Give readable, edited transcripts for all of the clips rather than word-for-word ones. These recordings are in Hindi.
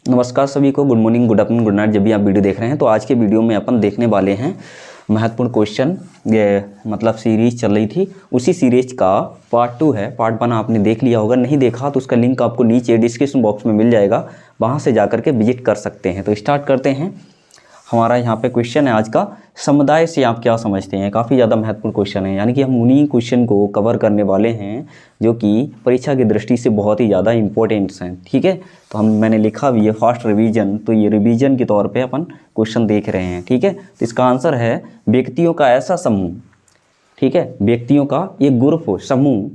नमस्कार सभी को, good morning, good afternoon, good night, जब भी आप वीडियो देख रहे हैं। तो आज के वीडियो में अपन देखने वाले हैं महत्वपूर्ण क्वेश्चन। ये मतलब सीरीज चल रही थी, उसी सीरीज का पार्ट 2 है। पार्ट 1 आपने देख लिया होगा, नहीं देखा तो उसका लिंक आपको नीचे डिस्क्रिप्शन बॉक्स में मिल जाएगा, वहाँ से जा करके विजिट कर सकते हैं। तो स्टार्ट करते हैं। हमारा यहाँ पे क्वेश्चन है आज का, समुदाय से आप क्या समझते हैं। काफ़ी ज़्यादा महत्वपूर्ण क्वेश्चन है, यानी कि हम उन्हीं क्वेश्चन को कवर करने वाले हैं जो कि परीक्षा की दृष्टि से बहुत ही ज़्यादा इंपॉर्टेंट्स हैं। ठीक है, तो मैंने लिखा भी है फास्ट रिवीजन, तो ये रिवीजन के तौर पे अपन क्वेश्चन देख रहे हैं। ठीक है, तो इसका आंसर है व्यक्तियों का ऐसा समूह। ठीक है, व्यक्तियों का एक ग्रुप हो, समूह।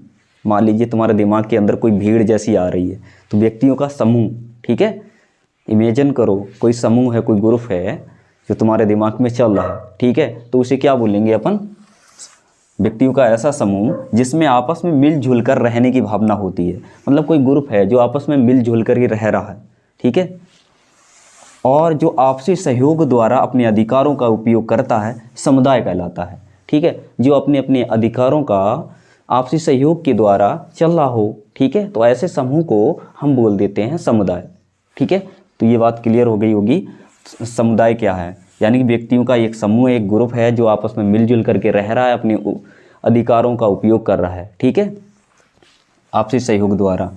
मान लीजिए तुम्हारे दिमाग के अंदर कोई भीड़ जैसी आ रही है, तो व्यक्तियों का समूह। ठीक है, इमेजिन करो कोई समूह है, कोई ग्रुप है जो तुम्हारे दिमाग में चल रहा है। ठीक है, तो उसे क्या बोलेंगे अपन, व्यक्तियों का ऐसा समूह जिसमें आपस में मिलजुल कर रहने की भावना होती है। मतलब कोई ग्रुप है जो आपस में मिलजुल कर ही रह रहा है। ठीक है, और जो आपसी सहयोग द्वारा अपने अधिकारों का उपयोग करता है, समुदाय कहलाता है। ठीक है, जो अपने अपने अधिकारों का आपसी सहयोग के द्वारा चल रहा हो। ठीक है, तो ऐसे समूह को हम बोल देते हैं समुदाय। ठीक है, तो ये बात क्लियर हो गई होगी। समुदाय क्या है, यानी कि व्यक्तियों का एक समूह, एक ग्रुप है जो आपस में मिलजुल करके रह रहा है, अपने अधिकारों का उपयोग कर रहा है। ठीक है, आपसी सहयोग द्वारा।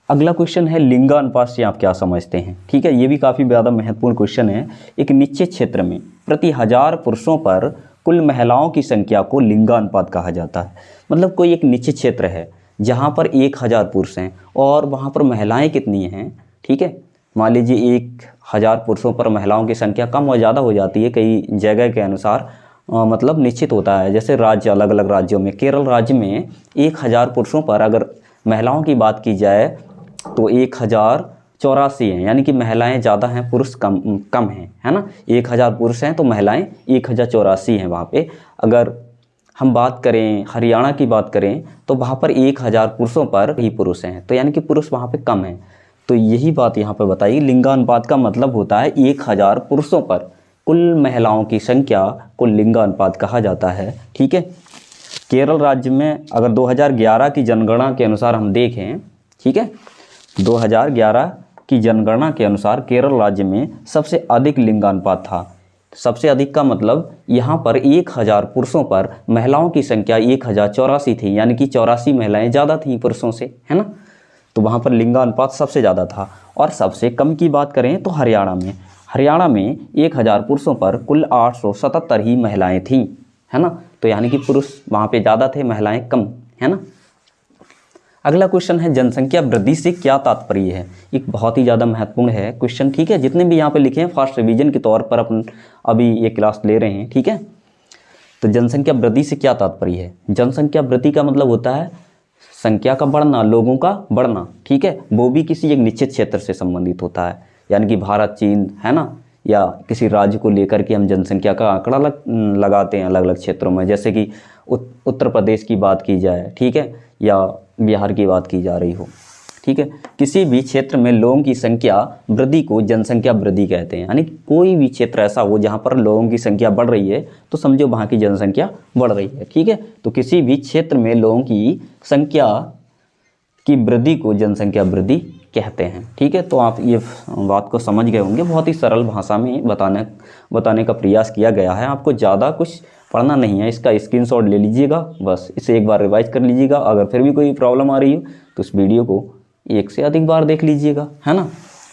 अगला क्वेश्चन है, लिंगानुपात से आप क्या समझते हैं। ठीक है, ये भी काफ़ी ज़्यादा महत्वपूर्ण क्वेश्चन है। एक निश्चित क्षेत्र में प्रति 1000 पुरुषों पर कुल महिलाओं की संख्या को लिंगानुपात कहा जाता है। मतलब कोई एक निश्चित क्षेत्र है जहाँ पर 1000 पुरुष हैं और वहाँ पर महिलाएँ कितनी हैं। ठीक है, मान लीजिए 1000 पुरुषों पर महिलाओं की संख्या कम और ज़्यादा हो जाती है, कई जगह के अनुसार मतलब निश्चित होता है। जैसे राज्य, अलग अलग राज्यों में, केरल राज्य में 1000 पुरुषों पर अगर महिलाओं की बात की जाए तो 1084 हैं, यानी कि महिलाएं ज़्यादा हैं, पुरुष कम हैं, है ना। 1000 पुरुष हैं तो महिलाएं 1084 हैं वहाँ पे। अगर हम बात करें हरियाणा की बात करें तो वहाँ पर 1000 पुरुषों पर ही पुरुष हैं, तो यानी कि पुरुष वहाँ पे कम हैं। तो यही बात यहाँ पे बताई, लिंगानुपात का मतलब होता है 1000 पुरुषों पर कुल महिलाओं की संख्या को लिंगानुपात कहा जाता है। ठीक है, केरल राज्य में अगर 2011 की जनगणना के अनुसार हम देखें, ठीक है, 2011 की जनगणना के अनुसार केरल राज्य में सबसे अधिक लिंगानुपात था। सबसे अधिक का मतलब यहाँ पर 1000 पुरुषों पर महिलाओं की संख्या 1084 थी, यानी कि 84 महिलाएं ज़्यादा थी पुरुषों से, है ना। तो वहाँ पर लिंगानुपात सबसे ज़्यादा था। और सबसे कम की बात करें तो हरियाणा में 1000 पुरुषों पर कुल 877 ही महिलाएं थीं, है ना। तो यानी कि पुरुष वहाँ पे ज़्यादा थे, महिलाएं कम, है ना। अगला क्वेश्चन है, जनसंख्या वृद्धि से क्या तात्पर्य है। एक बहुत ही ज़्यादा महत्वपूर्ण है क्वेश्चन। ठीक है, जितने भी यहाँ पे लिखे हैं फास्ट रिवीजन के तौर पर अपन अभी ये क्लास ले रहे हैं। ठीक है, तो जनसंख्या वृद्धि से क्या तात्पर्य है। जनसंख्या वृद्धि का मतलब होता है संख्या का बढ़ना, लोगों का बढ़ना। ठीक है, वो भी किसी एक निश्चित क्षेत्र से संबंधित होता है, यानी कि भारत, चीन, है ना, या किसी राज्य को लेकर के हम जनसंख्या का आंकड़ा लगाते हैं अलग अलग क्षेत्रों में। जैसे कि उत्तर प्रदेश की बात की जाए, ठीक है, या बिहार की बात की जा रही हो। ठीक है, किसी भी क्षेत्र में लोगों की संख्या वृद्धि को जनसंख्या वृद्धि कहते हैं। यानी कोई भी क्षेत्र ऐसा हो जहाँ पर लोगों की संख्या बढ़ रही है तो समझो वहाँ की जनसंख्या बढ़ रही है। ठीक है, तो किसी भी क्षेत्र में लोगों की संख्या की वृद्धि को जनसंख्या वृद्धि कहते हैं। ठीक है, तो आप ये बात को समझ गए होंगे। बहुत ही सरल भाषा में बताने का प्रयास किया गया है। आपको ज़्यादा कुछ पढ़ना नहीं है, इसका स्क्रीनशॉट ले लीजिएगा, बस इसे एक बार रिवाइज कर लीजिएगा। अगर फिर भी कोई प्रॉब्लम आ रही हो तो इस वीडियो को एक से अधिक बार देख लीजिएगा, है ना।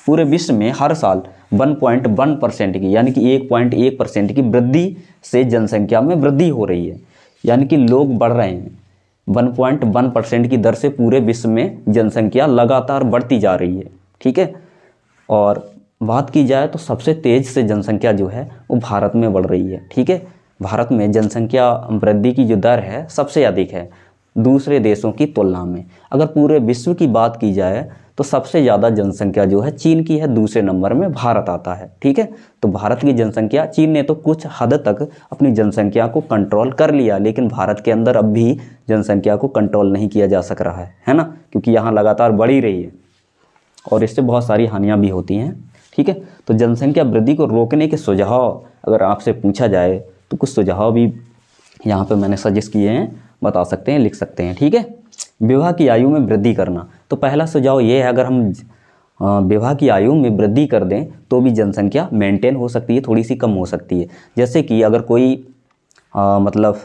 पूरे विश्व में हर साल 1.1% की, यानी कि 1.1% की वृद्धि से जनसंख्या में वृद्धि हो रही है, यानी कि लोग बढ़ रहे हैं। 1.1% की दर से पूरे विश्व में जनसंख्या लगातार बढ़ती जा रही है। ठीक है, और बात की जाए तो सबसे तेज़ से जनसंख्या जो है वो भारत में बढ़ रही है। ठीक है, भारत में जनसंख्या वृद्धि की जो दर है सबसे अधिक है दूसरे देशों की तुलना में। अगर पूरे विश्व की बात की जाए तो सबसे ज़्यादा जनसंख्या जो है चीन की है, दूसरे नंबर में भारत आता है। ठीक है, तो भारत की जनसंख्या, चीन ने तो कुछ हद तक अपनी जनसंख्या को कंट्रोल कर लिया, लेकिन भारत के अंदर अब भी जनसंख्या को कंट्रोल नहीं किया जा सक रहा है ना, क्योंकि यहाँ लगातार बढ़ ही रही है और इससे बहुत सारी हानियाँ भी होती हैं। ठीक है, तो जनसंख्या वृद्धि को रोकने के सुझाव अगर आपसे पूछा जाए तो कुछ सुझाव भी यहाँ पे मैंने सजेस्ट किए हैं, बता सकते हैं, लिख सकते हैं। ठीक है, विवाह की आयु में वृद्धि करना। तो पहला सुझाव ये है, अगर हम विवाह की आयु में वृद्धि कर दें तो भी जनसंख्या मेंटेन हो सकती है, थोड़ी सी कम हो सकती है। जैसे कि अगर कोई मतलब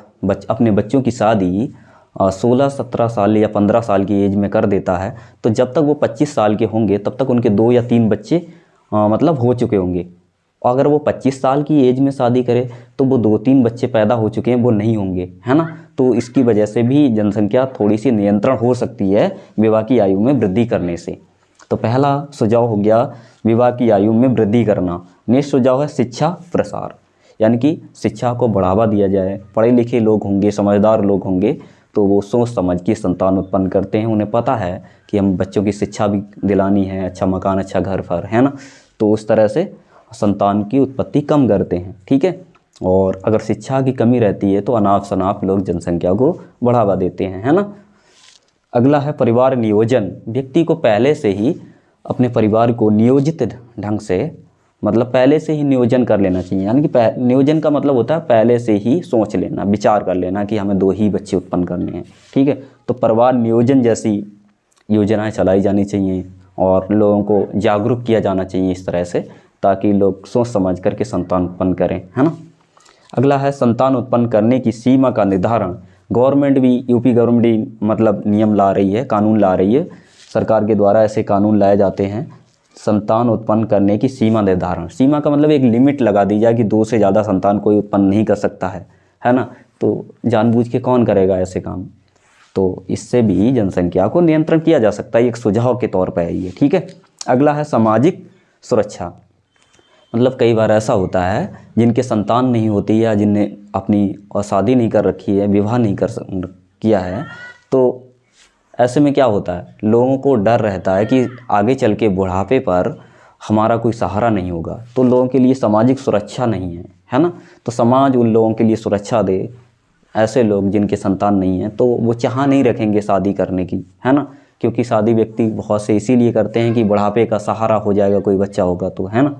अपने बच्चों की शादी 16-17 साल या 15 साल की एज में कर देता है, तो जब तक वो 25 साल के होंगे तब तक उनके 2 या 3 बच्चे मतलब हो चुके होंगे। अगर वो 25 साल की एज में शादी करे तो वो 2-3 बच्चे पैदा हो चुके हैं, वो नहीं होंगे, है ना। तो इसकी वजह से भी जनसंख्या थोड़ी सी नियंत्रण हो सकती है विवाह की आयु में वृद्धि करने से। तो पहला सुझाव हो गया विवाह की आयु में वृद्धि करना। नेक्स्ट सुझाव है शिक्षा प्रसार, यानी कि शिक्षा को बढ़ावा दिया जाए। पढ़े लिखे लोग होंगे, समझदार लोग होंगे तो वो सोच समझ के संतान उत्पन्न करते हैं। उन्हें पता है कि हम बच्चों की शिक्षा भी दिलानी है, अच्छा मकान, अच्छा घर पर, है ना। तो उस तरह से संतान की उत्पत्ति कम करते हैं, ठीक है। और अगर शिक्षा की कमी रहती है तो अनाप शनाप लोग जनसंख्या को बढ़ावा देते हैं, है ना। अगला है परिवार नियोजन। व्यक्ति को पहले से ही अपने परिवार को नियोजित ढंग से, मतलब पहले से ही नियोजन कर लेना चाहिए। यानी कि नियोजन का मतलब होता है पहले से ही सोच लेना, विचार कर लेना कि हमें 2 ही बच्चे उत्पन्न करने हैं, ठीक है। तो परिवार नियोजन जैसी योजनाएं चलाई जानी चाहिए और लोगों को जागरूक किया जाना चाहिए इस तरह से, ताकि लोग सोच समझ करके संतान उत्पन्न करें, है ना। अगला है संतान उत्पन्न करने की सीमा का निर्धारण। गवर्नमेंट भी, यूपी गवर्नमेंट भी मतलब नियम ला रही है, कानून ला रही है। सरकार के द्वारा ऐसे कानून लाए जाते हैं संतान उत्पन्न करने की सीमा निर्धारण। सीमा का मतलब एक लिमिट लगा दी जाए कि 2 से ज़्यादा संतान कोई उत्पन्न नहीं कर सकता है ना। तो जानबूझ के कौन करेगा ऐसे काम। तो इससे भी जनसंख्या को नियंत्रण किया जा सकता है, एक सुझाव के तौर पर है ये, ठीक है। अगला है सामाजिक सुरक्षा। मतलब कई बार ऐसा होता है जिनके संतान नहीं होती या जिनने अपनी शादी नहीं कर रखी है, विवाह नहीं किया है, तो ऐसे में क्या होता है, लोगों को डर रहता है कि आगे चल के बुढ़ापे पर हमारा कोई सहारा नहीं होगा। तो लोगों के लिए सामाजिक सुरक्षा नहीं है ना। तो समाज उन लोगों के लिए सुरक्षा दे। ऐसे लोग जिनके संतान नहीं है तो वो चाह नहीं रखेंगे शादी करने की, है ना। क्योंकि शादी व्यक्ति बहुत से इसीलिए करते हैं कि बुढ़ापे का सहारा हो जाएगा, कोई बच्चा होगा तो, है ना।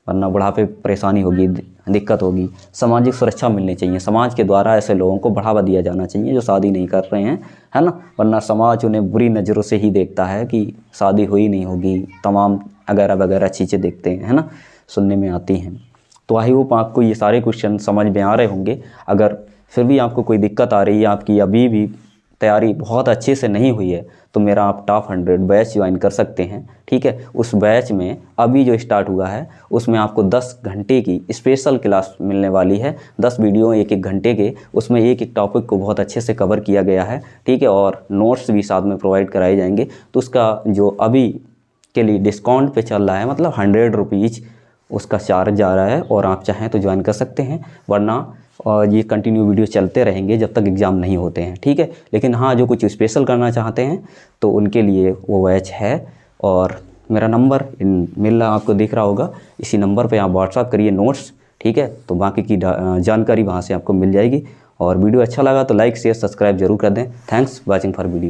वरना बुढ़ापे परेशानी होगी, दिक्कत होगी। सामाजिक सुरक्षा मिलनी चाहिए। समाज के द्वारा ऐसे लोगों को बढ़ावा दिया जाना चाहिए जो शादी नहीं कर रहे हैं, है ना। वरना समाज उन्हें बुरी नज़रों से ही देखता है कि शादी हुई नहीं होगी, तमाम वगैरह वगैरह चीज़ें देखते हैं, है ना, सुनने में आती हैं। तो आई होप आपको ये सारे क्वेश्चन समझ में आ रहे होंगे। अगर फिर भी आपको कोई दिक्कत आ रही है, आपकी अभी भी तैयारी बहुत अच्छे से नहीं हुई है, तो मेरा आप टॉप 100 बैच ज्वाइन कर सकते हैं, ठीक है। उस बैच में अभी जो स्टार्ट हुआ है उसमें आपको 10 घंटे की स्पेशल क्लास मिलने वाली है। 10 वीडियो 1-1 घंटे के, उसमें एक टॉपिक को बहुत अच्छे से कवर किया गया है, ठीक है। और नोट्स भी साथ में प्रोवाइड कराए जाएंगे। तो उसका जो अभी के लिए डिस्काउंट पे चल रहा है, मतलब 100 रुपीज़ उसका चार्ज जा रहा है, और आप चाहें तो ज्वाइन कर सकते हैं। वरना और ये कंटिन्यू वीडियो चलते रहेंगे जब तक एग्ज़ाम नहीं होते हैं, ठीक है। लेकिन हाँ, जो कुछ स्पेशल करना चाहते हैं तो उनके लिए वो बैच है। और मेरा नंबर मिल रहा, आपको दिख रहा होगा, इसी नंबर पे आप व्हाट्सअप करिए नोट्स, ठीक है। तो बाकी की जानकारी वहाँ से आपको मिल जाएगी। और वीडियो अच्छा लगा तो लाइक शेयर सब्सक्राइब जरूर कर दें। Thanks watching for video.